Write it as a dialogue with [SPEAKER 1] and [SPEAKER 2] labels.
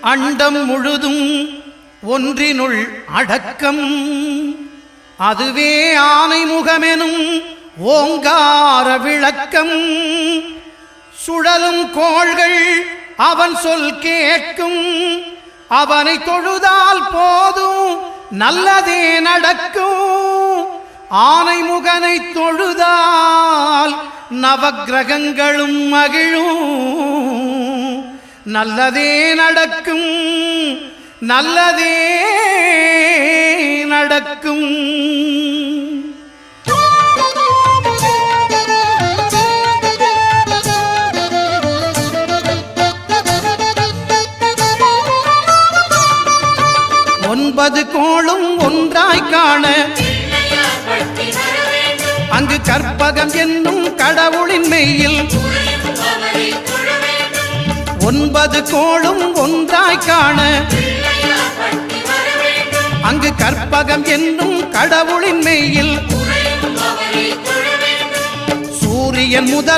[SPEAKER 1] அண்டம் முழுதும் ஒன்றினுள் அடக்கம். அதுவே ஆனை முகமெனும் ஓங்கார விளக்கம். சுழலும் கோள்கள் அவன் சொல் கேட்கும். அவனை தொழுதால் போதும் நல்லதே நடக்கும். ஆனை முகனை தொழுதால் நவக்கிரகங்களும் மகிழும். நல்லதே நடக்கும், நல்லதே நடக்கும். ஒன்பது கோளும் ஒன்றாய் காண அங்கு கற்பகம் என்னும் கடவுளின் மெய்யில். ஒன்பது கோளும் ஒன்றாய் காண அங்கு கற்பகம் என்னும் கடவுளின் மெய்யில். சூரியன் முதல்